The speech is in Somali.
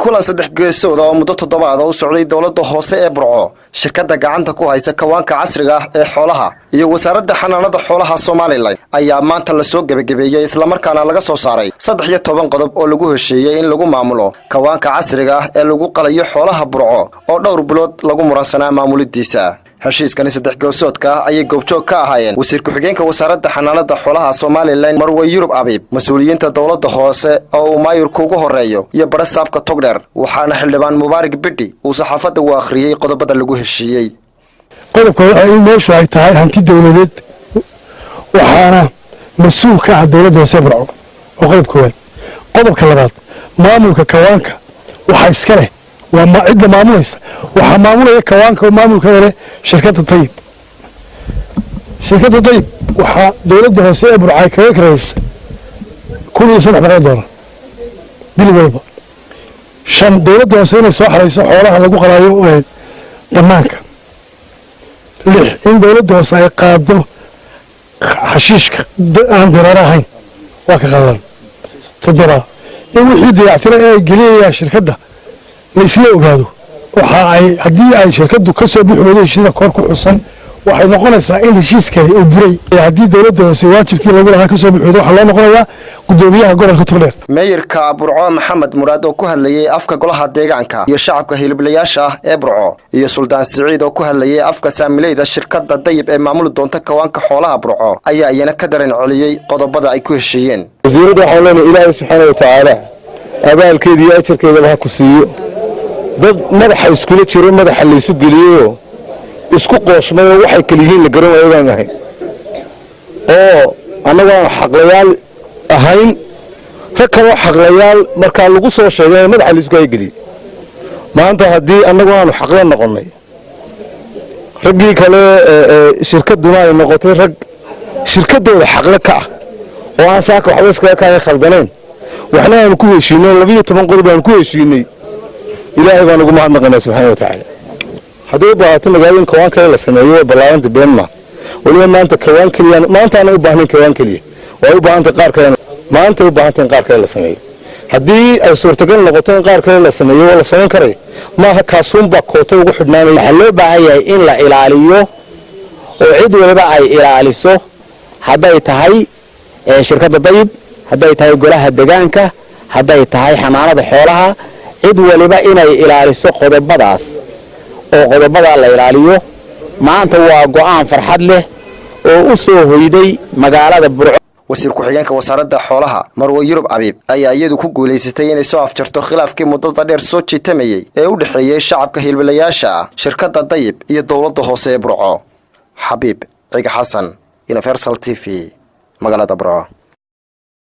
kulan saddex geesood oo muddo 7 u socday dawladda hoose ee Burco shirkadda gacanta ku haysa kawaanka casriga ah ee xoolaha iyo wasaaradda xanaanada xoolaha Soomaaliland ayaa maanta la soo gabagabeeyay isla markaana laga soo saaray 13 qodob oo lagu heshiiyay in lagu maamulo kawaanka casriga ah ee lagu qalayo xoolaha Burco oo dhowr bilood lagu muransanaa maamulidiisa heshiiskani saddex geesoodka ayay goobjoog ka ahaayeen wasiir ku-xigeenka wasaaradda xanaanada xoolaha Soomaaliland Marwe Yurub Abiib mas'uuliyiinta dawladda hoose oo maayirku ugu horeeyo iyo barasaabka Togdheer waxaana xildhibaan Mubaarak Bidhi uu saxaafadda u akhriyay qodobada lagu heshiiyay qodobka ay meeshu ay tahay hanti dawladeed waxaana mas'uul ka ah dawladda hoose Burco oo qodobka labaad maamulka kawaanka waxa iska leh وما عند ماموليس وحمامولة كوانك ومامولك هذا شركة طيب وح دولة هوسية برعاية كذاك رئيس كل سنة $100 بالويبة شان دولة هوسية صح رئيس حوالها على جوق رايو دمانك ليه إن دولة هوسية قادو حشيش عند راهين وكغلان تدرى يوحد يعترى جلية شركة ده ليسنا وجاده وحاي هدي أي شركة كسر بحوله شيء كاركو حسن وحي نقولنا سائل شيء كذي أبري هدي دولة سوات كي نقول هذا كسر بحوله حلا نقولنا قدوميها قرر كتير مايركا برعو محمد مراد وكهلي أفكا قلها ديجانكا يشعب كهيل بلياشة برعو يسولدان سعيد وكهلي أفكا ساملي ذا الشركة الضيب معمول دون تكوانك حولها برعو أي ينكدرن عليي قد بدأ يكون شيئين زيرو حولنا إله سبحانه وتعالى أبا الكيد يأتي كذا بها كسيو dad madaxa iskula jiro madaxa la isu geliyo isku qoosmay waxay kaliyiin la garan waayay baan ahay oo anaga xaqlayaal ahayn rakabo xaqlayaal marka lagu soo sheegay madaxa la isku geliyo maanta hadii anagu aanu xaqla noqonay ragii kale shirkaduna ay noqotay rag shirkadooda xaqla ka oo aan saaka waxba iska ka khaldaneen waxna aan ku heshiinay 12 qodob aan ku heshiinay إلهي بان ugu mahadnaqaynaa subhanahu wa ta'ala hadii baahato magaalada kawaan kale la sameeyo ballaarinta beenma waliba maanta kawaan kaliya maanta aan u baahnayn kawaan kaliya way u baahantay qaar kale maanta u baahantay qaar kale la sameeyo hadii ay suurtagal noqoto in qaar kale la sameeyo wala sameyn karay maaha kaasuun ba kooto ugu xidhnaanay waxa loo baahan yahay in la ilaaliyo oo cid waliba ay ilaaliso haday tahay shirkadda dayib haday tahay golaha deegaanka haday tahay xanaanada xoolaha cid waliba inay ilaaliso qodobadaas oo qodobada la ilaaliyo maanta waa go'aan farxad leh oo u soo hoyday magaalada Burco wasiir ku-xigeenka wasaaradda xoolaha Marwe Yurub Abiib ayaa iyadu ku guuleysatay inay soo afjarto khilaafkii muddada dheer soo jiitamayay ee u dhaxeeyay shacabka hilbilayaasha shirkadda Dayib iyo dawladda hoose ee Burco Xabiib Ciga Xasan Universal TV magaalada Burco